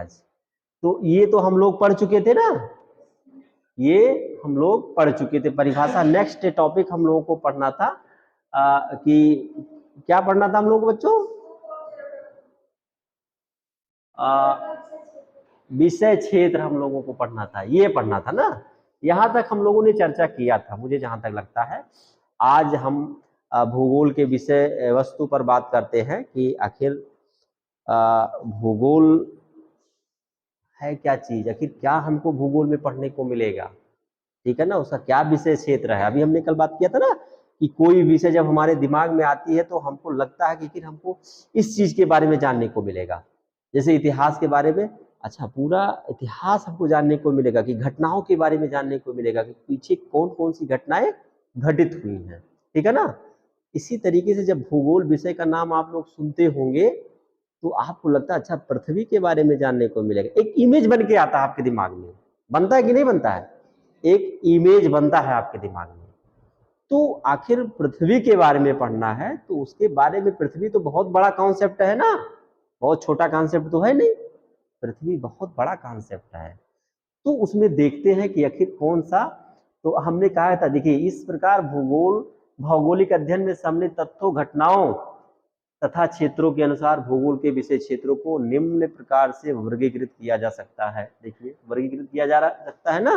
आज। तो ये तो हम लोग पढ़ चुके थे ना, ये हम लोग पढ़ चुके थे परिभाषा। नेक्स्ट टॉपिक हम लोगों को पढ़ना था कि क्या पढ़ना था हम लोग बच्चों? विषय क्षेत्र हम लोगों को पढ़ना था, ये पढ़ना था ना। यहाँ तक हम लोगों ने चर्चा किया था, मुझे जहां तक लगता है। आज हम भूगोल के विषय वस्तु पर बात करते हैं कि आखिर भूगोल है क्या चीज, आखिर क्या हमको भूगोल में पढ़ने को मिलेगा, ठीक है ना, उसका क्या विषय क्षेत्र है। अभी हमने कल बात किया था ना कि कोई विषय जब हमारे दिमाग में आती है तो हमको लगता है कि फिर हमको इस चीज के बारे में जानने को मिलेगा। जैसे इतिहास के बारे में, अच्छा पूरा इतिहास हमको जानने को मिलेगा, कि घटनाओं के बारे में जानने को मिलेगा कि पीछे कौन कौन सी घटनाएं घटित हुई हैं, ठीक है ना। इसी तरीके से जब भूगोल विषय का नाम आप लोग सुनते होंगे तो आपको लगता है अच्छा पृथ्वी के बारे में जानने को मिलेगा। एक इमेज बन के आता है आपके दिमाग में, बनता है कि नहीं बनता है, एक इमेज बनता है आपके दिमाग में। तो आखिर पृथ्वी के बारे में पढ़ना है तो उसके बारे में, पृथ्वी तो बहुत बड़ा कॉन्सेप्ट है ना, बहुत छोटा कॉन्सेप्ट तो है नहीं, पृथ्वी बहुत बड़ा कॉन्सेप्ट है। तो उसमें देखते हैं कि आखिर कौन सा, तो हमने कहा था देखिए इस प्रकार भूगोल भौगोलिक अध्ययन में सम्मिलित तथ्यों, घटनाओं तथा क्षेत्रों के अनुसार भूगोल के विषय क्षेत्रों को निम्न प्रकार से वर्गीकृत किया जा सकता है। देखिए वर्गीकृत किया जा सकता है ना,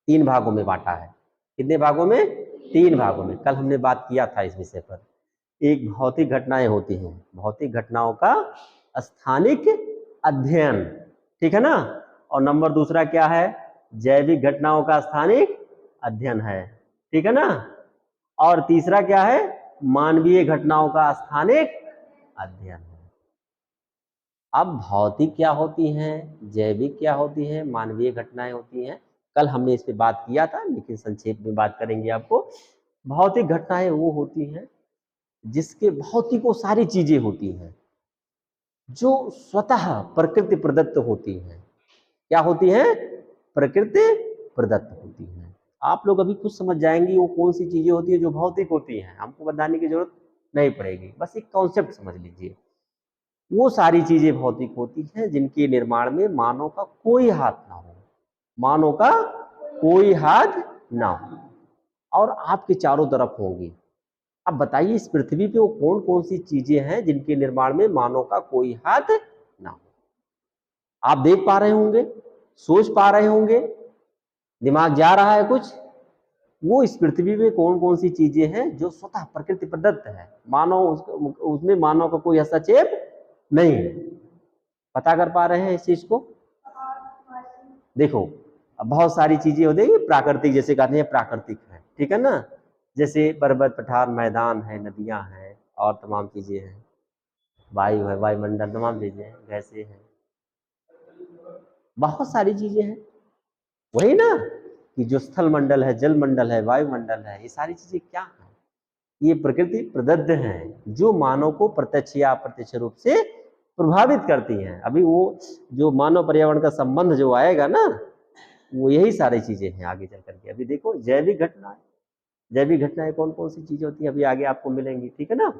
3 भागों में बांटा है। कितने भागों में? 3 भागों में। कल हमने बात किया था इस विषय पर। एक भौतिक घटनाएं होती हैं, भौतिक घटनाओं का स्थानिक अध्ययन, ठीक है ना। और नंबर दूसरा क्या है? जैविक घटनाओं का स्थानिक अध्ययन है, ठीक है ना। और तीसरा क्या है? मानवीय घटनाओं का स्थानिक अध्ययन है। अब भौतिक क्या होती हैं, जैविक क्या होती हैं, मानवीय घटनाएं होती हैं, कल हमने इस पे बात किया था, लेकिन संक्षेप में बात करेंगे आपको। भौतिक घटनाएं वो होती हैं जिसके भौतिक सारी चीजें होती हैं जो स्वतः प्रकृति प्रदत्त होती हैं। क्या होती हैं? प्रकृति प्रदत्त होती हैं। आप लोग अभी कुछ समझ जाएंगे वो कौन सी चीजें होती है जो भौतिक होती हैं, हमको बताने की जरूरत नहीं पड़ेगी, बस एक कॉन्सेप्ट समझ लीजिए। वो सारी चीजें भौतिक होती हैं जिनके निर्माण में मानव का कोई हाथ ना हो, मानव का कोई हाथ ना हो, और आपके चारों तरफ होंगी। अब बताइए इस पृथ्वी पे वो कौन कौन सी चीजें हैं जिनके निर्माण में मानव का कोई हाथ ना हो। आप देख पा रहे होंगे, सोच पा रहे होंगे, दिमाग जा रहा है कुछ, वो इस पृथ्वी में कौन कौन सी चीजें हैं जो स्वतः प्रकृति प्रदत्त है, मानव उसमें मानव का कोई हस्तक्षेप नहीं है। पता कर पा रहे हैं इस चीज को? देखो अब बहुत सारी चीजें होती है प्राकृतिक, जैसे कहते हैं प्राकृतिक है, ठीक है ना, जैसे पर्वत पठार मैदान है, नदियां हैं, और तमाम चीजें हैं, वायु है, वायुमंडल, तमाम चीजें हैं, गैसें हैं, बहुत सारी चीजें हैं। वही ना कि जो स्थल मंडल है, जल मंडल है, वायुमंडल है, ये सारी चीजें क्या है? ये प्रकृति प्रदत्त हैं जो मानव को प्रत्यक्ष या अप्रत्यक्ष रूप से प्रभावित करती हैं। अभी वो जो मानव पर्यावरण का संबंध जो आएगा ना, वो यही सारी चीजें हैं आगे चल करके। अभी देखो जैविक घटनाएं, जैविक घटनाएं कौन कौन सी चीजें होती हैं अभी आगे आपको मिलेंगी, ठीक है ना।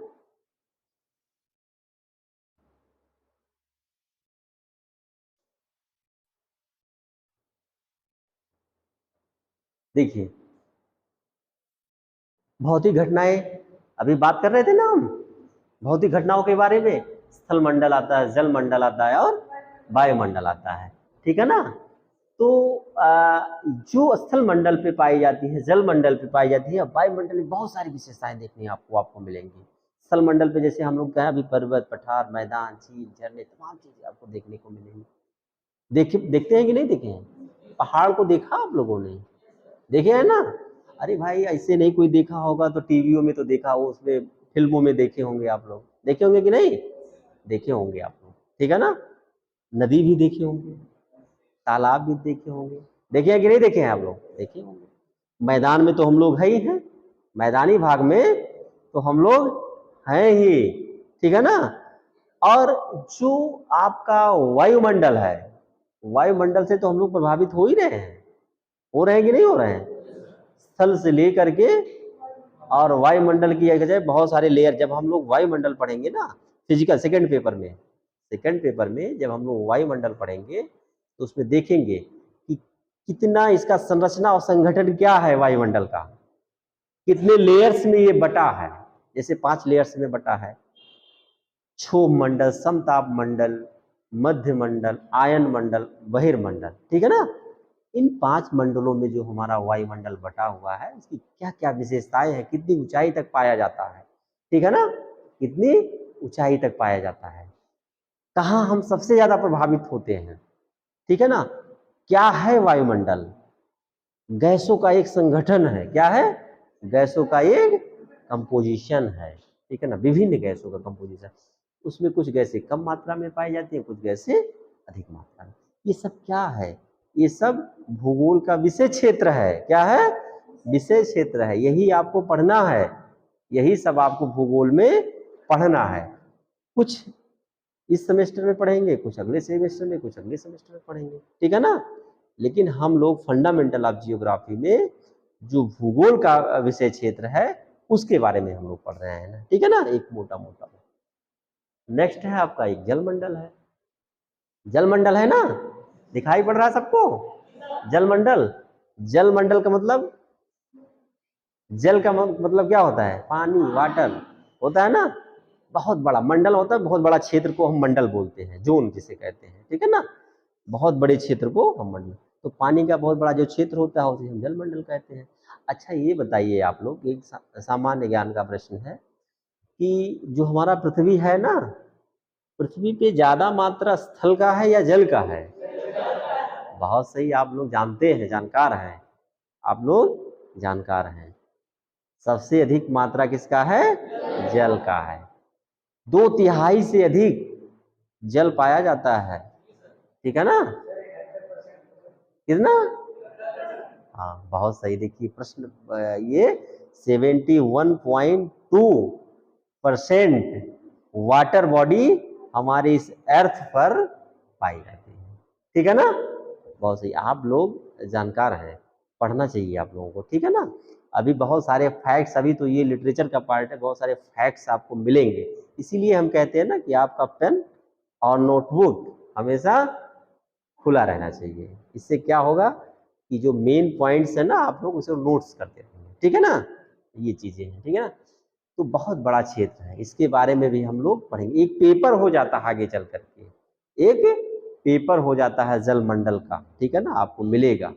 देखिए भौतिक घटनाएं, अभी बात कर रहे थे ना हम भौतिक घटनाओं के बारे में। स्थल मंडल आता है, जल मंडल आता है, और वायुमंडल आता है, ठीक है ना। तो जो स्थल मंडल पे पाई जाती है, जल मंडल पे पाई जाती है, वायुमंडल में बहुत सारी विशेषताएं देखने आपको मिलेंगी। स्थल मंडल पे जैसे हम लोग कहें अभी पर्वत पठार मैदान झील झरने तमाम चीजें आपको देखने को मिलेंगी। देखते हैं कि नहीं देखे हैं? पहाड़ को देखा आप लोगों ने? देखे हैं ना। अरे भाई ऐसे नहीं कोई देखा होगा तो टीवियों में तो देखा हो, उसमें फिल्मों में देखे होंगे आप लोग, देखे होंगे कि नहीं? देखे होंगे आप लोग, ठीक है ना। नदी भी देखे होंगे, तालाब भी देखे होंगे, देखे हैं कि नहीं देखे हैं आप लोग? देखे होंगे। मैदान में तो हम लोग है ही हैं, मैदानी भाग में तो हम लोग हैं ही, ठीक है ना। और जो आपका वायुमंडल है, वायुमंडल से तो हम लोग प्रभावित हो ही रहे हैं, हो रहे हैं कि नहीं हो रहे हैं? स्थल से लेकर के और वायुमंडल की एक बहुत सारे लेयर, जब हम लोग वायुमंडल पढ़ेंगे ना फिजिकल सेकंड पेपर में, सेकंड पेपर में जब हम लोग वायुमंडल पढ़ेंगे तो उसमें देखेंगे कि कितना इसका संरचना और संगठन क्या है वायुमंडल का, कितने लेयर्स में ये बटा है। जैसे 5 लेयर्स में बटा है, क्षोभ मंडल, समताप मंडल, मध्य मंडल, आयन मंडल, बहिर्मंडल, ठीक है ना। इन 5 मंडलों में जो हमारा वायुमंडल बटा हुआ है उसकी क्या क्या विशेषताएं हैं, कितनी ऊंचाई तक पाया जाता है, ठीक है ना, कितनी ऊंचाई तक पाया जाता है, कहाँ हम सबसे ज्यादा प्रभावित होते हैं, ठीक है ना। क्या है वायुमंडल? गैसों का एक संगठन है। क्या है? गैसों का एक कंपोजिशन है, ठीक है ना, विभिन्न गैसों का कंपोजिशन। उसमें कुछ गैसें कम मात्रा में पाई जाती हैं, कुछ गैसें अधिक मात्रा में। ये सब क्या है? ये सब भूगोल का विषय क्षेत्र है। क्या है? विषय क्षेत्र है। यही आपको पढ़ना है, यही सब आपको भूगोल में पढ़ना है। कुछ इस सेमेस्टर में पढ़ेंगे, कुछ अगले सेमेस्टर में, कुछ अगले सेमेस्टर में पढ़ेंगे, ठीक है ना। लेकिन हम लोग फंडामेंटल ऑफ जियोग्राफी में जो भूगोल का विषय क्षेत्र है उसके बारे में हम लोग पढ़ रहे हैं ना, ठीक है ना, एक मोटा मोटा। नेक्स्ट है आपका एक जलमंडल है। जलमंडल है ना, दिखाई पड़ रहा है सबको? जलमंडल, जलमंडल का मतलब, जल का मतलब क्या होता है? पानी, वाटर होता है ना। बहुत बड़ा मंडल होता है, बहुत बड़ा क्षेत्र को हम मंडल बोलते हैं, जोन जिसे कहते हैं, ठीक है ना। बहुत बड़े क्षेत्र को हम मंडल, तो पानी का बहुत बड़ा जो क्षेत्र होता है उसे हम जलमंडल कहते हैं। अच्छा ये बताइए आप लोग, एक सामान्य ज्ञान का प्रश्न है कि जो हमारा पृथ्वी है ना, पृथ्वी पे ज्यादा मात्रा स्थल का है या जल का है? बहुत सही, आप लोग जानते हैं, जानकार हैं, आप लोग जानकार हैं। सबसे अधिक मात्रा किसका है? जल का है। 2/3 से अधिक जल पाया जाता है, ठीक है ना। कितना? हाँ बहुत सही। देखिए प्रश्न ये 71.2% वाटर बॉडी हमारे इस अर्थ पर पाई जाती है, ठीक है ना। बहुत सही, आप लोग जानकार हैं, पढ़ना चाहिए आप लोगों को, ठीक है ना। अभी बहुत सारे फैक्ट्स, अभी तो ये लिटरेचर का पार्ट है, बहुत सारे फैक्ट्स आपको मिलेंगे। इसीलिए हम कहते हैं ना कि आपका पेन और नोटबुक हमेशा खुला रहना चाहिए। इससे क्या होगा कि जो मेन पॉइंट्स है ना आप लोग उसे नोट्स करते रहेंगे, ठीक है ना। ये चीजें हैं, ठीक है ना। तो बहुत बड़ा क्षेत्र है, इसके बारे में भी हम लोग पढ़ेंगे। एक पेपर हो जाता है आगे चल करके, एक पेपर हो जाता है जलमंडल का, ठीक है ना, आपको मिलेगा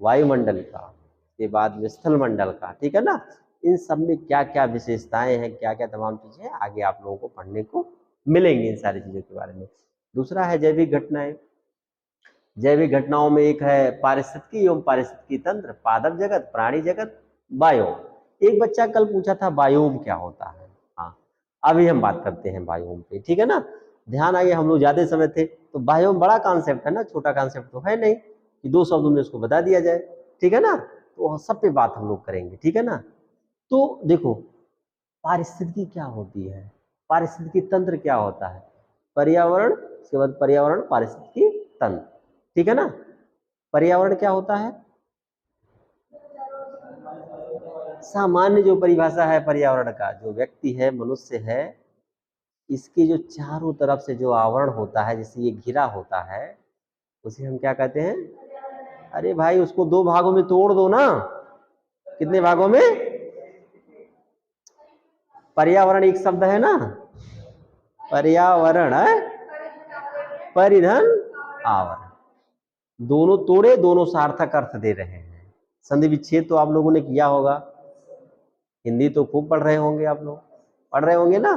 वायुमंडल का, के बाद में स्थल मंडल का, ठीक है ना। इन सब में क्या क्या विशेषताएं हैं, क्या क्या तमाम चीजें हैं, आगे आप लोगों को पढ़ने को मिलेंगे इन सारी चीजों के बारे में। दूसरा है जैविक घटनाएं। जैविक घटनाओं में एक है पारिस्थितिकी एवं पारिस्थितिकी तंत्र, पादप जगत, प्राणी जगत, बायोम। एक बच्चा कल पूछा था बायोम क्या होता है। हाँ अभी हम बात करते हैं बायोम पे, ठीक है ना। ध्यान आइए, हम लोग ज्यादा समय थे तो बायोम बड़ा कॉन्सेप्ट है ना, छोटा कॉन्सेप्ट तो है नहीं कि 2 शब्दों में उसको बता दिया जाए, ठीक है ना। तो सब पे बात हम लोग करेंगे, ठीक है ना। तो देखो पारिस्थितिकी क्या होती है, पारिस्थितिकी तंत्र क्या होता है, पर्यावरण, उसके बाद पर्यावरण पारिस्थितिकी तंत्र, ठीक है ना। पर्यावरण क्या होता है? सामान्य जो परिभाषा है पर्यावरण का, जो व्यक्ति है, मनुष्य है, इसके जो चारों तरफ से जो आवरण होता है, जैसे ये घिरा होता है, उसे हम क्या कहते हैं? अरे भाई उसको 2 भागों में तोड़ दो ना। कितने भागों में? पर्यावरण एक शब्द है ना, पर्यावरण है, परिधन, आवरण, दोनों तोड़े, दोनों सार्थक अर्थ दे रहे हैं। संधि विच्छेद तो आप लोगों ने किया होगा, हिंदी तो खूब पढ़ रहे होंगे आप लोग, पढ़ रहे होंगे ना।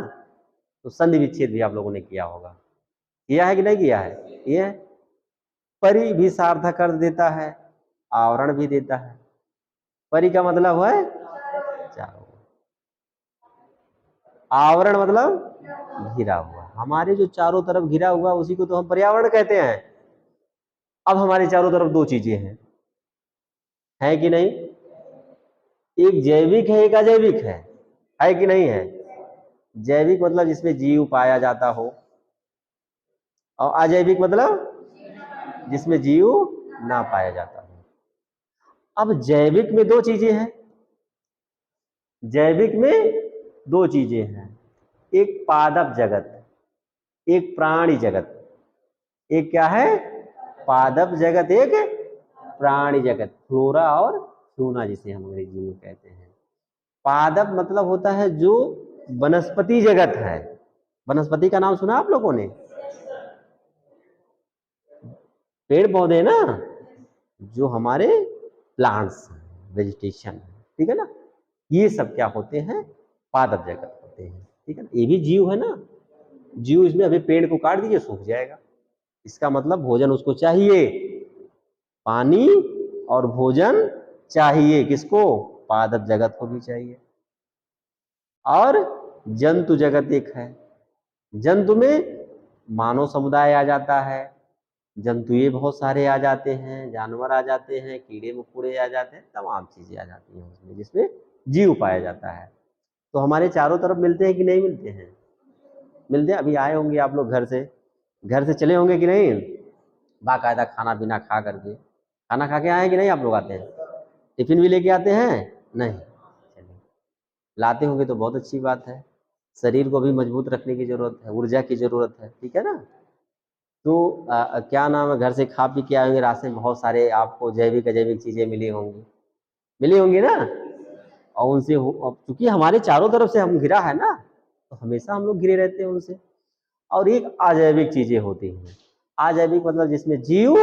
तो संधि विच्छेद भी आप लोगों ने किया होगा, किया है कि नहीं किया है? ये परि भी सार्थक अर्थ देता है, आवरण भी देता है। परि का मतलब है चारों, आवरण मतलब घिरा हुआ। हमारे जो चारों तरफ घिरा हुआ उसी को तो हम पर्यावरण कहते हैं। अब हमारे चारों तरफ 2 चीजें हैं कि नहीं? एक जैविक है, एक अजैविक है कि नहीं है? जैविक मतलब जिसमें जीव पाया जाता हो, और अजैविक मतलब जिसमें जीव ना पाया जाता हो। अब जैविक में 2 चीजें हैं, जैविक में 2 चीजें हैं, एक पादप जगत, एक प्राणी जगत, एक क्या है, पादप जगत, एक प्राणी जगत, फ्लोरा और फ्यूना जिसे हम अंग्रेजी में कहते हैं। पादप मतलब होता है जो वनस्पति जगत है। वनस्पति का नाम सुना आप लोगों ने? पेड़ पौधे ना, जो हमारे प्लांट्स, वेजिटेशन, ठीक है ना, ये सब क्या होते हैं, पादप जगत होते हैं, ठीक है ना। ये भी जीव है ना, जीव इसमें अभी पेड़ को काट दीजिए सूख जाएगा, इसका मतलब भोजन उसको चाहिए, पानी और भोजन चाहिए, किसको, पादप जगत को भी चाहिए। और जंतु जगत एक है, जंतु में मानव समुदाय आ जाता है, जंतु ये बहुत सारे आ जाते हैं, जानवर आ जाते हैं, कीड़े मकोड़े आ जाते हैं, तमाम चीजें आ जाती हैं उसमें, जिसमें जीव पाया जाता है। तो हमारे चारों तरफ मिलते हैं कि नहीं मिलते हैं? मिलते हैं। अभी आए होंगे आप लोग घर से चले होंगे कि नहीं, बाकायदा खाना पीना खा करके, खाना खा के आए कि नहीं आप लोग? आते हैं, टिफिन भी लेके आते हैं? नहीं, चलिए लाते होंगे तो बहुत अच्छी बात है। शरीर को भी मजबूत रखने की जरूरत है, ऊर्जा की जरूरत है, ठीक है ना। तो क्या नाम है, घर से खा पी के आएंगे, रास्ते में बहुत सारे आपको जैविक अजैविक चीजें मिली होंगी ना, और उनसे क्योंकि हमारे चारों तरफ से हम घिरा है ना, तो हमेशा हम लोग घिरे रहते हैं उनसे। और एक अजैविक चीजें होती हैं, अजैविक मतलब जिसमें जीव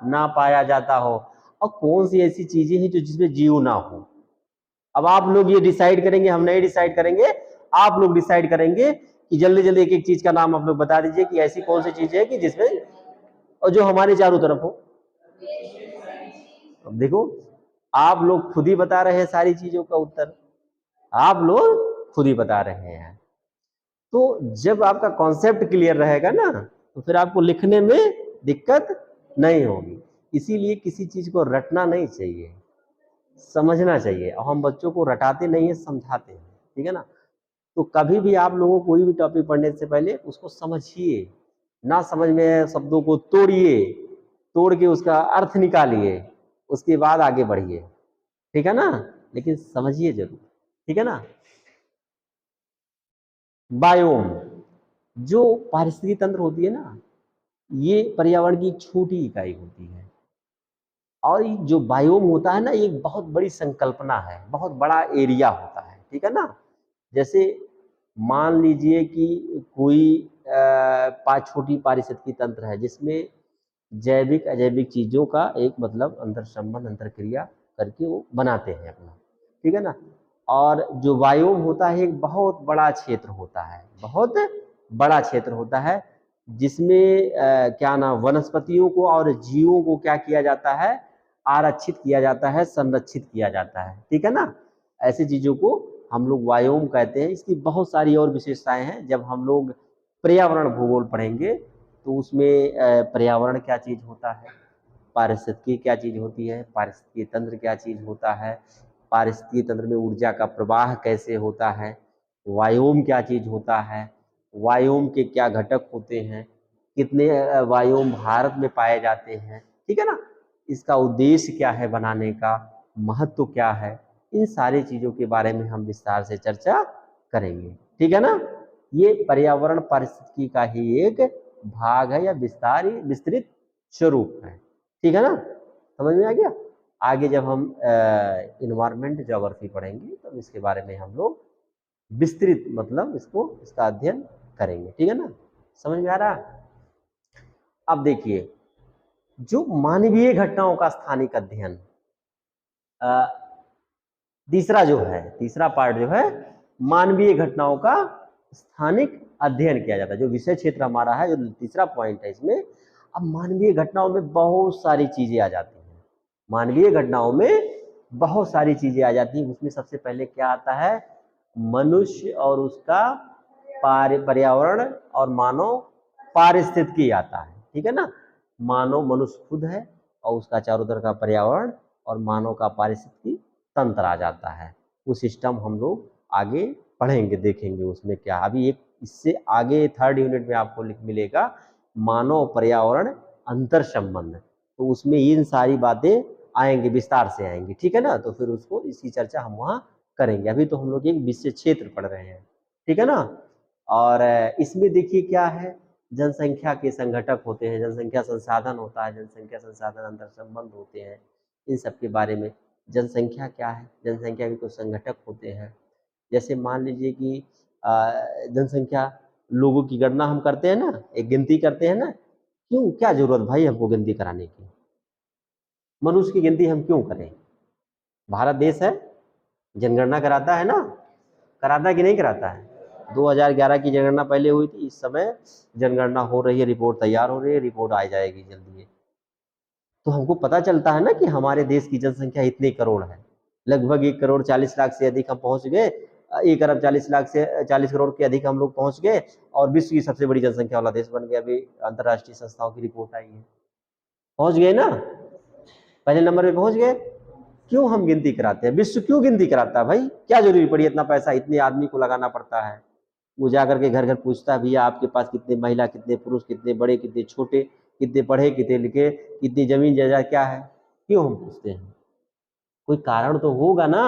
ना पाया जाता हो। और कौन सी ऐसी चीजें हैं जो जिसमें जीव ना हो? अब आप लोग ये डिसाइड करेंगे, हम नहीं डिसाइड करेंगे, आप लोग डिसाइड करेंगे कि जल्दी जल्दी एक एक चीज का नाम आप लोग बता दीजिए कि ऐसी कौन सी चीज है कि जिसमें, और जो हमारे चारों तरफ हो। अब देखो, आप लोग खुद ही बता रहे हैं सारी चीजों का उत्तर, आप लोग खुद ही बता रहे हैं। तो जब आपका कॉन्सेप्ट क्लियर रहेगा ना, तो फिर आपको लिखने में दिक्कत नहीं होगी। इसीलिए किसी चीज को रटना नहीं चाहिए, समझना चाहिए। और हम बच्चों को रटाते नहीं है, समझाते हैं, ठीक है ना। तो कभी भी आप लोगों को कोई भी टॉपिक पढ़ने से पहले उसको समझिए, ना समझ में शब्दों को तोड़िए, तोड़ के उसका अर्थ निकालिए, उसके बाद आगे बढ़िए, ठीक है ना, लेकिन समझिए जरूर, ठीक है ना। बायोम, जो पारिस्थितिकी तंत्र होती है ना, ये पर्यावरण की छोटी इकाई होती है। और जो बायोम होता है ना, ये एक बहुत बड़ी संकल्पना है, बहुत बड़ा एरिया होता है, ठीक है ना। जैसे मान लीजिए कि कोई छोटी पारिस्थितिकी तंत्र है, जिसमें जैविक अजैविक चीजों का एक मतलब अंतर संबंध, अंतर क्रिया करके वो बनाते हैं अपना, ठीक है ना। और जो बायोम होता है एक बहुत बड़ा क्षेत्र होता है, बहुत बड़ा क्षेत्र होता है, जिसमें क्या नाम, वनस्पतियों को और जीवों को क्या किया जाता है, आरक्षित किया जाता है, संरक्षित किया जाता है, ठीक है ना। ऐसी चीजों को हम लोग बायोम कहते हैं। इसकी बहुत सारी और विशेषताएं हैं, जब हम लोग पर्यावरण भूगोल पढ़ेंगे तो उसमें पर्यावरण क्या चीज होता है, पारिस्थितिकी क्या चीज होती है, पारिस्थितिकी तंत्र क्या चीज होता है, पारिस्थितिकी तंत्र में ऊर्जा का प्रवाह कैसे होता है, वायोम क्या चीज होता है, वायोम के क्या घटक होते हैं, कितने वायोम भारत में पाए जाते हैं, ठीक है ना। इसका उद्देश्य क्या है बनाने का, महत्व क्या है, इन सारी चीजों के बारे में हम विस्तार से चर्चा करेंगे, ठीक है ना। ये पर्यावरण पारिस्थितिकी का ही एक भाग है, या विस्तृत स्वरूप है, ठीक है ना, समझ में आ गया। आगे जब हम इन्वायरमेंट ज्योग्राफी पढ़ेंगे तो इसके बारे में हम लोग विस्तृत मतलब इसका अध्ययन करेंगे, ठीक है ना, समझ में आ रहा। अब देखिए, जो मानवीय घटनाओं का स्थानिक अध्ययन, तीसरा पार्ट जो है, मानवीय घटनाओं का स्थानिक अध्ययन किया जाता है, जो विषय क्षेत्र हमारा है, जो तीसरा पॉइंट है इसमें। अब मानवीय घटनाओं में बहुत सारी चीजें आ जाती हैं, मानवीय घटनाओं में बहुत सारी चीजें आ जाती हैं। उसमें सबसे पहले क्या आता है, मनुष्य और उसका पर्यावरण और मानव पारिस्थितिकी आता है, ठीक है ना। मानव, मनुष्य खुद है, और उसका चारों तरफ का पर्यावरण और मानव का पारिस्थितिकी तंत्र आ जाता है। वो सिस्टम हम लोग आगे पढ़ेंगे, देखेंगे उसमें क्या। अभी एक इससे आगे 3rd यूनिट में आपको मिलेगा मानव पर्यावरण अंतर संबंध, तो उसमें इन सारी बातें आएंगे, विस्तार से आएंगी, ठीक है ना। तो फिर उसको इसकी चर्चा हम वहाँ करेंगे। अभी तो हम लोग एक विषय क्षेत्र पढ़ रहे हैं, ठीक है ना। और इसमें देखिए क्या है, जनसंख्या के संघटक होते हैं, जनसंख्या संसाधन होता है, जनसंख्या संसाधन अंतर संबंध होते हैं, इन सब के बारे में। जनसंख्या क्या है, जनसंख्या के कुछ संघटक होते हैं। जैसे मान लीजिए कि जनसंख्या, लोगों की गणना हम करते हैं ना, एक गिनती करते हैं ना, क्यों, क्या जरूरत भाई हमको गिनती कराने की? मनुष्य की गिनती हम क्यों करें? भारत देश है, जनगणना कराता है ना, कराता है कि नहीं कराता है? 2011 की जनगणना पहले हुई थी, इस समय जनगणना हो रही है, रिपोर्ट तैयार हो रही है, रिपोर्ट आ जाएगी जल्दी। तो हमको पता चलता है ना कि हमारे देश की जनसंख्या इतने करोड़ है, लगभग 1,40,00,000 से अधिक हम पहुंच गए, 1,40,00,000 से 40 करोड़ के अधिक हम लोग पहुंच गए, और विश्व की सबसे बड़ी जनसंख्या वाला देश बन गया। अभी अंतर्राष्ट्रीय संस्थाओं की रिपोर्ट आई है, पहुंच गए ना, पहले नंबर पे पहुंच गए। क्यों हम गिनती कराते हैं? विश्व क्यों गिनती कराता है भाई? क्या जरूरी पड़ी इतना पैसा इतने आदमी को लगाना पड़ता है? वो जाकर के घर घर पूछता है, भैया आपके पास कितने महिला, कितने पुरुष, कितने बड़े, कितने छोटे, कितने पढ़े, कितने लिखे, कितनी जमीन जायदाद क्या है? क्यों हम पूछते हैं? कोई कारण तो होगा ना,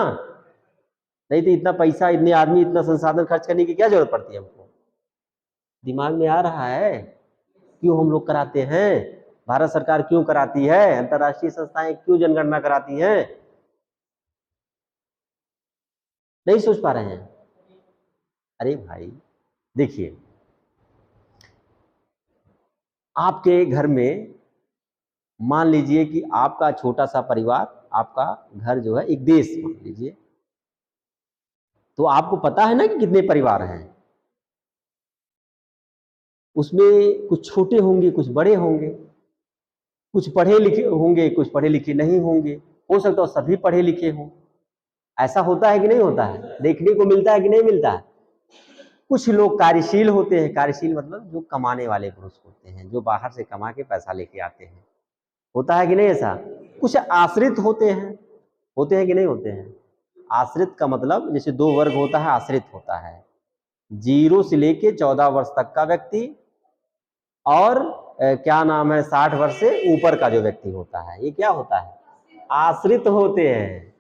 नहीं तो इतना पैसा, इतने आदमी, इतना संसाधन खर्च करने की क्या जरूरत पड़ती है हमको? दिमाग में आ रहा है क्यों हम लोग कराते हैं? भारत सरकार क्यों कराती है? अंतर्राष्ट्रीय संस्थाएं क्यों जनगणना कराती हैं? नहीं सोच पा रहे हैं? अरे भाई देखिए, आपके घर में मान लीजिए कि आपका छोटा सा परिवार, आपका घर जो है एक देश मान लीजिए, तो आपको पता है ना कि कितने परिवार हैं, उसमें कुछ छोटे होंगे, कुछ बड़े होंगे, कुछ पढ़े लिखे होंगे, कुछ पढ़े लिखे नहीं होंगे, हो सकता है सभी पढ़े लिखे हों। ऐसा होता है कि नहीं होता है? देखने को मिलता है कि नहीं मिलता है? कुछ लोग कार्यशील होते हैं, कार्यशील मतलब जो कमाने वाले पुरुष होते हैं, जो बाहर से कमा के पैसा लेके आते हैं, होता है कि नहीं ऐसा? कुछ आश्रित होते हैं कि नहीं होते हैं? आश्रित का मतलब जैसे दो वर्ग होता है, आश्रित होता है 0 से लेके 14 वर्ष तक का व्यक्ति, और क्या नाम है 60 वर्ष से ऊपर का जो व्यक्ति होता है, ये क्या होता है? आश्रित होते हैं।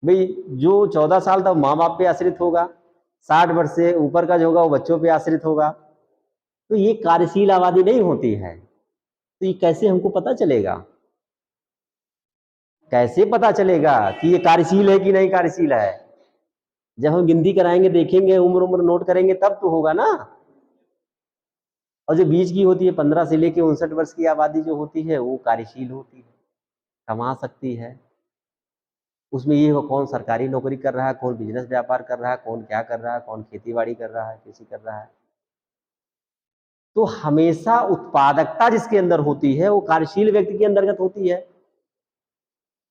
भाई जो 14 साल तक माँ बाप पे आश्रित होगा, 60 वर्ष से ऊपर का जो होगा वो बच्चों पे आश्रित होगा, तो ये कार्यशील आबादी नहीं होती है। तो ये कैसे हमको पता चलेगा? कैसे पता चलेगा कि ये कार्यशील है कि नहीं कार्यशील है? जब हम गिनती कराएंगे, देखेंगे, उम्र नोट करेंगे, तब तो होगा ना। और जो बीच की होती है 15 से लेके 59 वर्ष की आबादी जो होती है, वो कार्यशील होती है, कमा सकती है। उसमें ये हो कौन सरकारी नौकरी कर रहा है, कौन बिजनेस व्यापार कर रहा है, कौन क्या कर रहा है, कौन खेती बाड़ी कर रहा है, कृषि कर रहा है। तो हमेशा उत्पादकता जिसके अंदर होती है वो कार्यशील व्यक्ति के अंतर्गत होती है,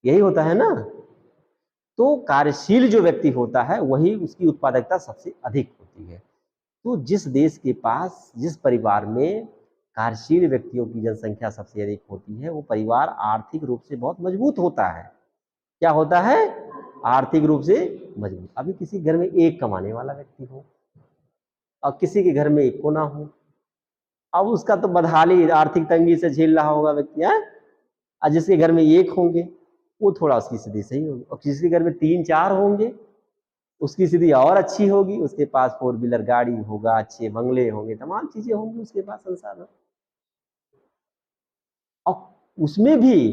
यही होता है ना। तो कार्यशील जो व्यक्ति होता है वही, उसकी उत्पादकता सबसे अधिक होती है। तो जिस देश के पास, जिस परिवार में कार्यशील व्यक्तियों की जनसंख्या सबसे अधिक होती है, वो परिवार आर्थिक रूप से बहुत मजबूत होता है। क्या होता है? आर्थिक रूप से मजबूत। अभी किसी घर में एक कमाने वाला व्यक्ति हो और किसी के घर में एक को ना हो, अब उसका तो बदहाली, आर्थिक तंगी से झेल रहा होगा व्यक्ति है। और जिसके घर में एक होंगे वो थोड़ा उसकी स्थिति सही होगी, और जिसके घर में 3-4 होंगे उसकी स्थिति और अच्छी होगी, उसके पास 4 व्हीलर गाड़ी होगा, अच्छे बंगले होंगे, तमाम चीजें होंगी उसके पास संसाधन। और उसमें भी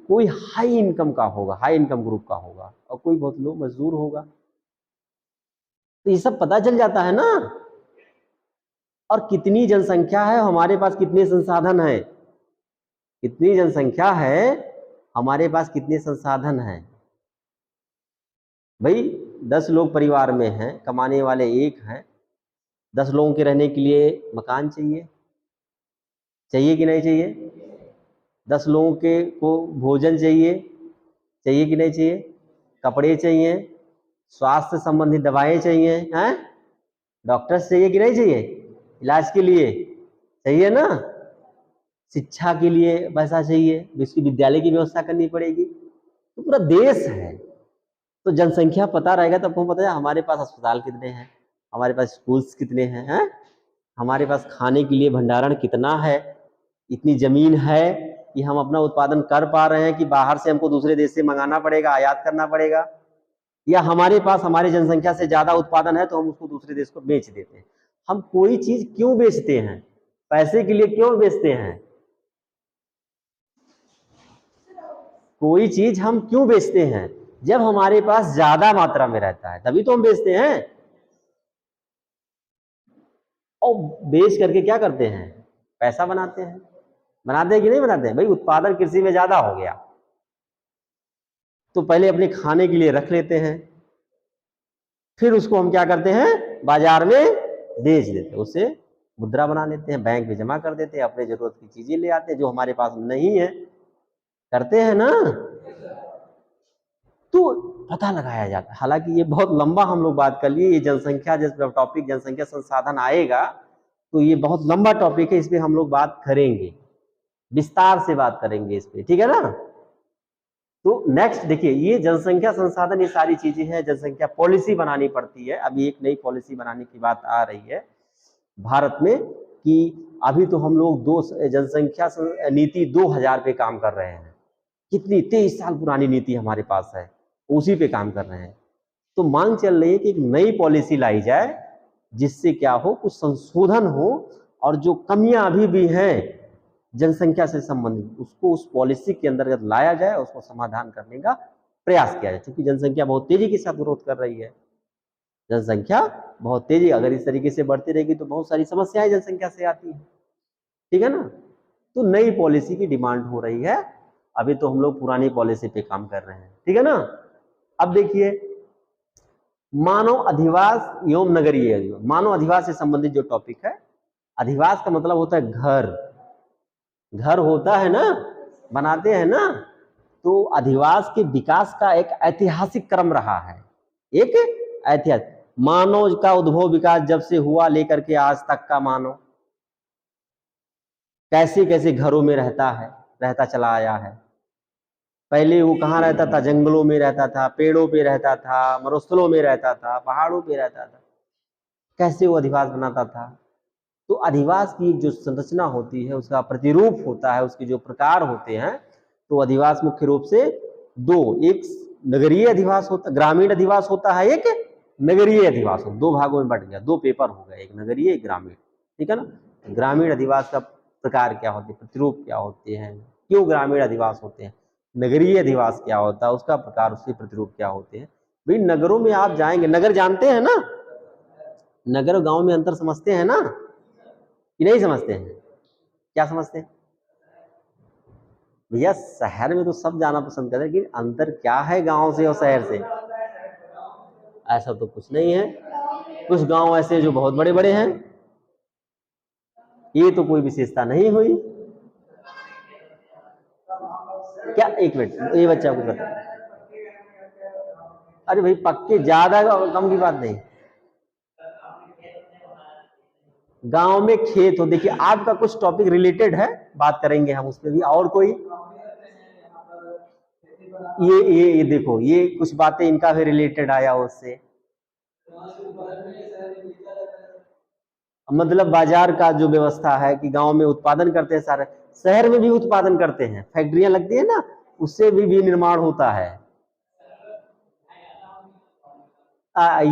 कोई हाई इनकम का होगा, हाई इनकम ग्रुप का होगा, और कोई बहुत लो मजदूर होगा। तो ये सब पता चल जाता है ना। और कितनी जनसंख्या है, हमारे पास कितने संसाधन है, कितनी जनसंख्या है, हमारे पास कितने संसाधन हैं। भाई 10 लोग परिवार में हैं, कमाने वाले एक हैं, 10 लोगों के रहने के लिए मकान चाहिए, चाहिए कि नहीं चाहिए? 10 लोगों के को भोजन चाहिए, चाहिए कि नहीं चाहिए? कपड़े चाहिए, स्वास्थ्य संबंधी दवाएं चाहिए, हैं, डॉक्टर्स चाहिए कि नहीं चाहिए? इलाज के लिए चाहिए ना, शिक्षा के लिए पैसा चाहिए, विश्वविद्यालय की व्यवस्था करनी पड़ेगी। तो पूरा देश है, तो जनसंख्या पता रहेगा तो आपको पता है हमारे पास अस्पताल कितने हैं, हमारे पास स्कूल्स कितने हैं, हमारे पास खाने के लिए भंडारण कितना है, इतनी जमीन है कि हम अपना उत्पादन कर पा रहे हैं कि बाहर से हमको दूसरे देश से मंगाना पड़ेगा, आयात करना पड़ेगा। या हमारे पास हमारी जनसंख्या से ज्यादा उत्पादन है तो हम उसको दूसरे देश को बेच देते हैं। हम कोई चीज क्यों बेचते हैं? पैसे के लिए क्यों बेचते हैं? कोई चीज हम क्यों बेचते हैं? जब हमारे पास ज्यादा मात्रा में रहता है तभी तो हम बेचते हैं। और बेच करके क्या करते हैं? पैसा बनाते हैं। बनाते हैं कि नहीं बनाते हैं? भाई उत्पादन कृषि में ज्यादा हो गया तो पहले अपने खाने के लिए रख लेते हैं, फिर उसको हम क्या करते हैं? बाजार में बेच देते हैं, उससे मुद्रा बना लेते हैं, बैंक में जमा कर देते हैं, अपने जरूरत की चीजें ले आते हैं जो हमारे पास नहीं है। करते हैं ना? तो पता लगाया जाता है। हालांकि ये बहुत लंबा हम लोग बात कर लिए, ये जनसंख्या जब टॉपिक जनसंख्या संसाधन आएगा तो ये बहुत लंबा टॉपिक है, इस पे हम लोग बात करेंगे, विस्तार से बात करेंगे इस पे, ठीक है ना? तो नेक्स्ट देखिए, ये जनसंख्या संसाधन, ये सारी चीजें हैं, जनसंख्या पॉलिसी बनानी पड़ती है। अभी एक नई पॉलिसी बनाने की बात आ रही है भारत में कि अभी तो हम लोग जनसंख्या नीति 2000 पे काम कर रहे हैं। कितनी 23 साल पुरानी नीति हमारे पास है, उसी पे काम कर रहे हैं। तो मांग चल रही है कि एक नई पॉलिसी लाई जाए जिससे क्या हो, कुछ संशोधन हो और जो कमियां अभी भी हैं जनसंख्या से संबंधित उसको उस पॉलिसी के अंतर्गत लाया जाए, उसको समाधान करने का प्रयास किया जाए। क्योंकि जनसंख्या बहुत तेजी के साथ ग्रोथ कर रही है, जनसंख्या बहुत तेजी, अगर इस तरीके से बढ़ती रहेगी तो बहुत सारी समस्याएं जनसंख्या से आती है, ठीक है ना? तो नई पॉलिसी की डिमांड हो रही है। अभी तो हम लोग पुरानी पॉलिसी पे काम कर रहे हैं, ठीक है ना? अब देखिए, मानव अधिवास एवं नगरीय, मानव अधिवास से संबंधित जो टॉपिक है, अधिवास का मतलब होता है घर, घर होता है ना, बनाते हैं ना, तो अधिवास के विकास का एक ऐतिहासिक क्रम रहा है, एक ऐतिहासिक। मानव का उद्भव विकास जब से हुआ लेकर के आज तक का, मानव कैसे कैसे घरों में रहता चला आया है। पहले वो कहाँ रहता था? जंगलों में रहता था, पेड़ों पे रहता था, मरुस्थलों में रहता था, पहाड़ों पे रहता था। कैसे वो अधिवास बनाता था? तो अधिवास की जो संरचना होती है, उसका प्रतिरूप होता है, उसके जो प्रकार होते हैं, तो अधिवास मुख्य रूप से दो, एक नगरीय अधिवास होता, ग्रामीण अधिवास होता है, एक नगरीय अधिवास, दो भागों में बट गया, दो पेपर हो गए, एक नगरीय एक ग्रामीण, ठीक है ना? ग्रामीण अधिवास का प्रकार क्या होते हैं, प्रतिरूप क्या होते हैं, क्यों ग्रामीण अधिवास होते हैं, नगरीय अधिवास क्या होता है, उसका प्रकार, उसके प्रतिरूप क्या होते हैं। भाई नगरों में आप जाएंगे, नगर जानते हैं ना, नगर और गांव में अंतर समझते हैं ना कि नहीं समझते हैं? क्या समझते हैं भैया? शहर में तो सब जाना पसंद करते हैं, लेकिन अंतर क्या है गांव से और शहर से? ऐसा तो कुछ नहीं है। कुछ गांव ऐसे जो बहुत बड़े बड़े हैं, ये तो कोई विशेषता नहीं हुई। क्या? एक मिनट, ये बच्चा कुछ बता। अरे भाई पक्के, ज्यादा कम की बात नहीं। गांव में खेत हो, देखिए आपका कुछ टॉपिक रिलेटेड है, बात करेंगे हम उस पर भी। और कोई? ये देखो, ये कुछ बातें इनका भी रिलेटेड आया उससे, मतलब बाजार का जो व्यवस्था है कि गांव में उत्पादन करते हैं सारे, शहर में भी उत्पादन करते हैं, फैक्ट्रियां लगती है ना, उससे भी निर्माण होता है।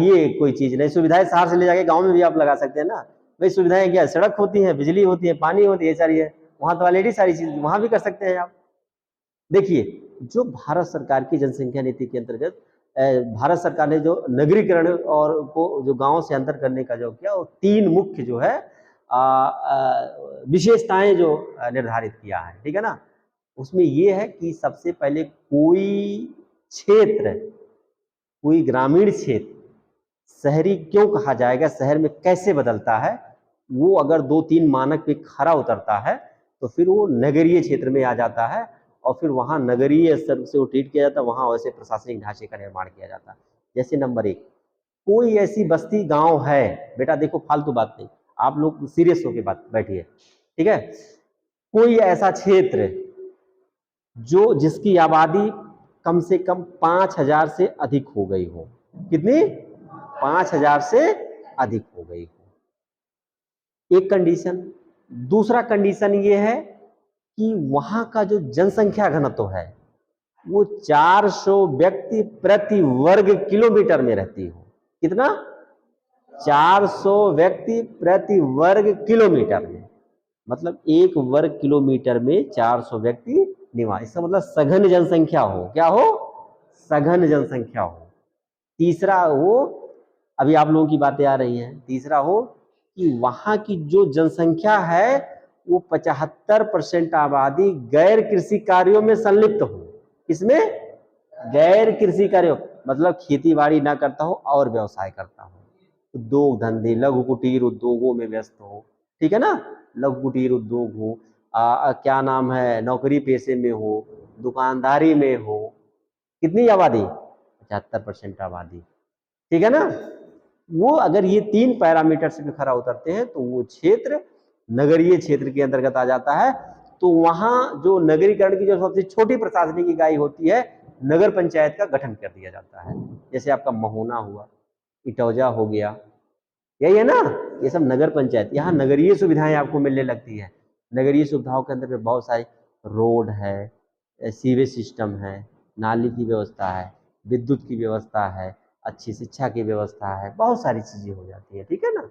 ये कोई चीज नहीं, सुविधाएं शहर से ले जाके गांव में भी आप लगा सकते हैं ना। भाई सुविधाएं क्या? सड़क होती है, बिजली होती है, पानी होती है, सारी है वहां, तो ऑलरेडी सारी चीज वहां भी कर सकते हैं आप। देखिए, जो भारत सरकार की जनसंख्या नीति के अंतर्गत भारत सरकार ने जो नगरीकरण और को जो गांव से अंतर करने का जो किया, वो तीन मुख्य जो है विशेषताएं जो निर्धारित किया है, ठीक है ना? उसमें ये है कि सबसे पहले कोई क्षेत्र, कोई ग्रामीण क्षेत्र शहरी क्यों कहा जाएगा, शहर में कैसे बदलता है, वो अगर 2-3 मानक पे खरा उतरता है तो फिर वो नगरीय क्षेत्र में आ जाता है, और फिर वहां नगरीय स्तर से वो ट्रीट किया जाता है, वहां वैसे प्रशासनिक ढांचे का निर्माण किया जाता है। जैसे नंबर 1, कोई ऐसी बस्ती गांव है, बेटा देखो फालतू बात नहीं, आप लोग सीरियस होके बात बैठिए, ठीक है? कोई ऐसा क्षेत्र जो जिसकी आबादी कम से कम 5000 से अधिक हो गई हो, कितनी? 5000 से अधिक हो गई हो, एक कंडीशन। दूसरा कंडीशन ये है कि वहां का जो जनसंख्या घनत्व है वो 400 व्यक्ति प्रति वर्ग किलोमीटर में रहती हो। कितना? 400 व्यक्ति प्रति वर्ग किलोमीटर में, मतलब 1 वर्ग किलोमीटर में 400 व्यक्ति निवास। इसका मतलब सघन जनसंख्या हो। क्या हो? सघन जनसंख्या हो। तीसरा हो, अभी आप लोगों की बातें आ रही हैं, तीसरा हो कि वहां की जो जनसंख्या है वो 75% आबादी गैर कृषि कार्यों में संलिप्त हो। इसमें गैर कृषि कार्यों मतलब खेती बाड़ी ना करता हो और व्यवसाय करता हो, उद्योग धंधे लघु कुटीर उद्योगों में व्यस्त हो। ठीक है ना? लघु कुटीर उद्योग हो, क्या नाम है, नौकरी पेशे में हो, दुकानदारी में हो। कितनी आबादी? 75% आबादी। ठीक है ना? वो अगर ये 3 पैरामीटर से भी खरा उतरते हैं तो वो क्षेत्र नगरीय क्षेत्र के अंतर्गत आ जाता है। तो वहां जो नगरीकरण की जो सबसे छोटी प्रशासनिक इकाई होती है, नगर पंचायत का गठन कर दिया जाता है। जैसे आपका महोना हुआ, इटौजा हो गया, यही है ना, ये सब नगर पंचायत। यहाँ नगरीय सुविधाएं आपको मिलने लगती है। नगरीय सुविधाओं के अंदर बहुत सारी रोड है, सीवेज सिस्टम है, नाली की व्यवस्था है, विद्युत की व्यवस्था है, अच्छी शिक्षा की व्यवस्था है, बहुत सारी चीजें हो जाती है। ठीक है ना?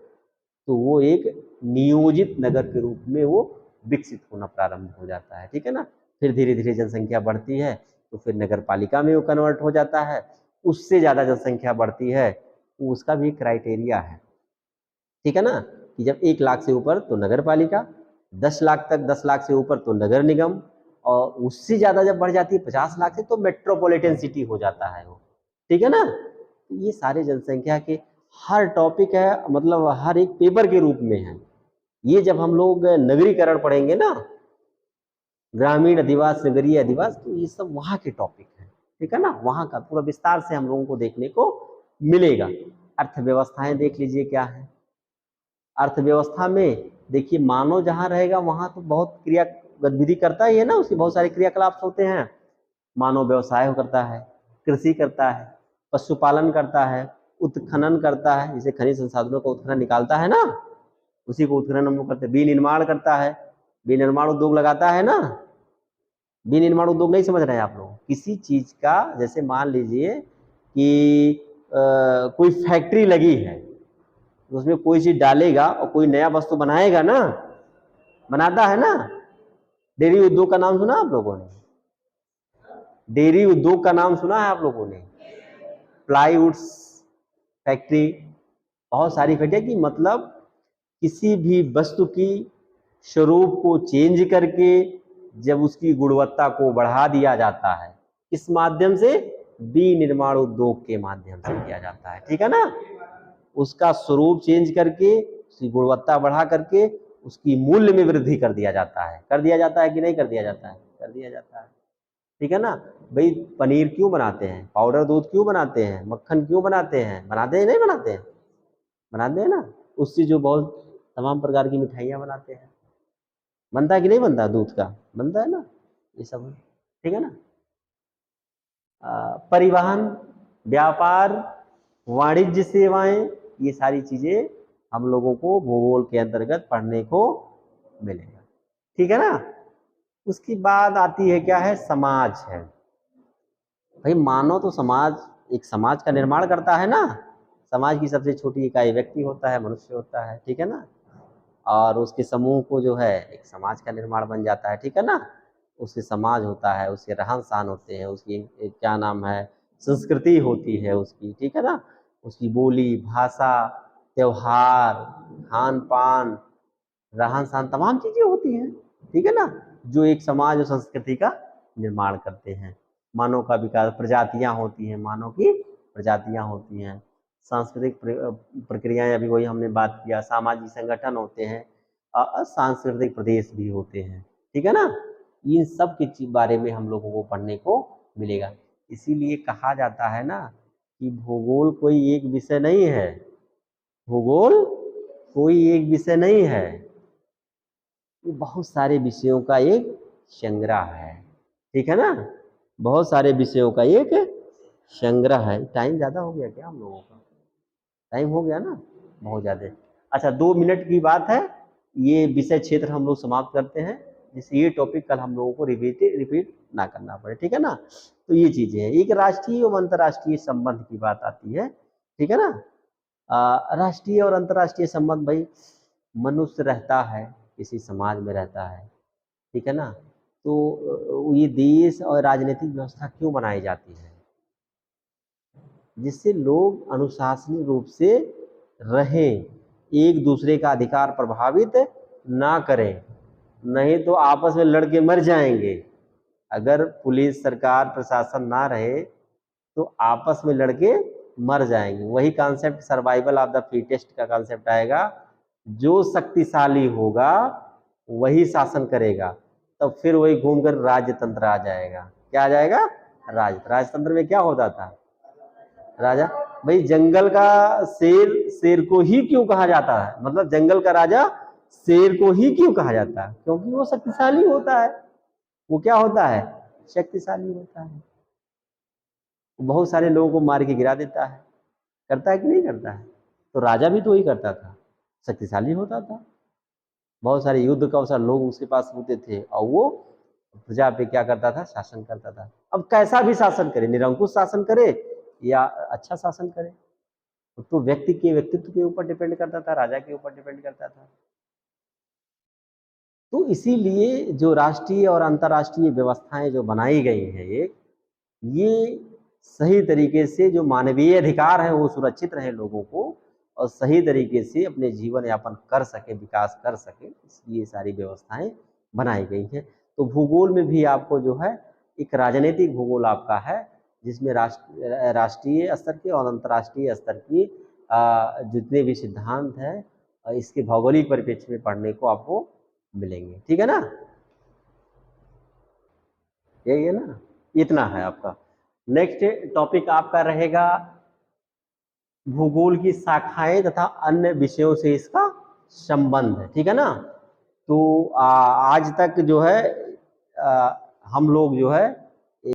तो वो एक नियोजित नगर के रूप में वो विकसित होना प्रारंभ हो जाता है। ठीक है ना? फिर धीरे धीरे जनसंख्या बढ़ती है तो फिर नगर पालिका में वो कन्वर्ट हो जाता है। उससे ज्यादा जनसंख्या बढ़ती है, उसका भी क्राइटेरिया है। ठीक है ना? कि जब 1 लाख से ऊपर तो नगर पालिका, 10 लाख तक, 10 लाख से ऊपर तो नगर निगम, और उससे ज्यादा जब बढ़ जाती है 50 लाख से तो मेट्रोपॉलिटन सिटी हो जाता है वो। ठीक है ना? ये सारे जनसंख्या के हर टॉपिक है, मतलब हर एक पेपर के रूप में है। ये जब हम लोग नगरीकरण पढ़ेंगे ना, ग्रामीण अधिवास नगरीय अधिवास, तो ये सब वहां के टॉपिक है। ठीक है ना? वहां का पूरा विस्तार से हम लोगों को देखने को मिलेगा। अर्थव्यवस्थाएं देख लीजिए क्या है। अर्थव्यवस्था में देखिए, मानव जहां रहेगा वहां तो बहुत क्रिया गतिविधि करता ही है ना, उसके बहुत सारे क्रियाकलाप होते हैं। मानव व्यवसाय करता है, कृषि करता है, पशुपालन करता है, उत्खनन करता है, जैसे खनिज संसाधनों का उत्खनन निकालता है ना, उसी को उत्खनन हम लोग करते हैं। विनिर्माण करता है, विनिर्माण उद्योग लगाता है ना। विनिर्माण उद्योग नहीं समझ रहे हैं आप लोग? किसी चीज का, जैसे मान लीजिए कि कोई फैक्ट्री लगी है, तो उसमें कोई चीज डालेगा और कोई नया वस्तु बनाएगा ना, बनाता है ना। डेयरी उद्योग का नाम सुना आप लोगों ने? डेयरी उद्योग का नाम सुना है आप लोगों ने? प्लाईवुड्स फैक्ट्री, बहुत सारी फैक्ट्री की, मतलब किसी भी वस्तु की स्वरूप को चेंज करके जब उसकी गुणवत्ता को बढ़ा दिया जाता है, किस माध्यम से? विनिर्माण उद्योग के माध्यम से किया जाता है। ठीक है ना? उसका स्वरूप चेंज करके, उसकी गुणवत्ता बढ़ा करके उसकी मूल्य में वृद्धि कर दिया जाता है। कर दिया जाता है कि नहीं कर दिया जाता है? कर दिया जाता है। ठीक है ना? भाई पनीर क्यों बनाते हैं, पाउडर दूध क्यों बनाते हैं, मक्खन क्यों बनाते हैं? बनाते हैं नहीं बनाते हैं? बनाते हैं ना। उससे जो बहुत तमाम प्रकार की मिठाइयाँ बनाते हैं, बनता है कि नहीं बनता? दूध का बनता है ना, ये सब। ठीक है ना? परिवहन, व्यापार, वाणिज्य सेवाएं, ये सारी चीजें हम लोगों को भूगोल के अंतर्गत पढ़ने को मिलेगा। ठीक है ना? उसकी बाद आती है क्या है? समाज है। भाई मानव तो समाज, एक समाज का निर्माण करता है ना। समाज की सबसे छोटी इकाई व्यक्ति होता है, मनुष्य होता है। ठीक है ना? और उसके समूह को जो है एक समाज का निर्माण बन जाता है। ठीक है ना? उसके समाज होता है, उसके रहन सहन होते हैं, उसकी क्या नाम है, संस्कृति होती है उसकी। ठीक है ना? उसकी बोली, भाषा, त्योहार, खान पान, रहन सहन, तमाम चीजें होती हैं। ठीक है ना? जो एक समाज और संस्कृति का निर्माण करते हैं। मानव का विकास, प्रजातियां होती हैं, मानव की प्रजातियां होती हैं। सांस्कृतिक प्रक्रियाएं, अभी वही हमने बात किया, सामाजिक संगठन होते हैं, सांस्कृतिक प्रदेश भी होते हैं। ठीक है ना? इन सब के बारे में हम लोगों को पढ़ने को मिलेगा। इसीलिए कहा जाता है ना कि भूगोल कोई एक विषय नहीं है। भूगोल कोई एक विषय नहीं है, ये बहुत सारे विषयों का एक संग्रह है। ठीक है ना? बहुत सारे विषयों का एक संग्रह है। टाइम ज्यादा हो गया क्या हम लोगों का? टाइम हो गया ना बहुत ज्यादा। अच्छा, 2 मिनट की बात है, ये विषय क्षेत्र हम लोग समाप्त करते हैं। जिससे ये टॉपिक कल हम लोगों को रिपीट ना करना पड़े, ठीक है ना। तो ये चीजें हैं, एक राष्ट्रीय और अंतर्राष्ट्रीय संबंध की बात आती है, ठीक है ना। राष्ट्रीय और अंतर्राष्ट्रीय संबंध, भाई मनुष्य रहता है किसी समाज में रहता है, ठीक है ना, तो ये देश और राजनीतिक व्यवस्था क्यों बनाई जाती है, जिससे लोग अनुशासनिक रूप से रहें, एक दूसरे का अधिकार प्रभावित ना करें, नहीं तो आपस में लड़के मर जाएंगे। अगर पुलिस सरकार प्रशासन ना रहे तो आपस में लड़के मर जाएंगे। वही concept survival of the fittest का कॉन्सेप्ट आएगा, जो शक्तिशाली होगा वही शासन करेगा, तब फिर वही घूमकर राजतंत्र आ जाएगा। क्या आ जाएगा? राजतंत्र में क्या होता था? राजा, भाई जंगल का शेर शेर को ही क्यों कहा जाता है, मतलब जंगल का राजा शेर को ही क्यों कहा जाता है? क्योंकि वो शक्तिशाली होता है। वो क्या होता है? शक्तिशाली होता है। बहुत सारे लोगों को मार के गिरा देता है, करता है कि नहीं करता है? तो राजा भी तो वही करता था, शक्तिशाली होता था। बहुत सारे युद्ध का अवसर लोग उसके पास होते थे और वो प्रजा पे क्या करता था? शासन करता था। अब कैसा भी शासन करे, निरंकुश शासन करे या अच्छा शासन करे, तो व्यक्ति के व्यक्तित्व के ऊपर डिपेंड करता था, राजा के ऊपर डिपेंड करता था। तो इसीलिए जो राष्ट्रीय और अंतर्राष्ट्रीय व्यवस्थाएं जो बनाई गई हैं, ये सही तरीके से जो मानवीय अधिकार है वो सुरक्षित रहे लोगों को, और सही तरीके से अपने जीवन यापन कर सके, विकास कर सके, इसलिए सारी व्यवस्थाएं बनाई गई हैं। तो भूगोल में भी आपको जो है एक राजनीतिक भूगोल आपका है, जिसमें राष्ट्रीय स्तर के और अंतर्राष्ट्रीय स्तर की जितने भी सिद्धांत हैं इसके भौगोलिक परिप्रेक्ष्य में पढ़ने को आपको मिलेंगे, ठीक है ना। यही है ना, इतना है आपका। नेक्स्ट टॉपिक आपका रहेगा भूगोल की शाखाएं तथा अन्य विषयों से इसका संबंध है, ठीक है ना। तो आज तक जो है हम लोग जो है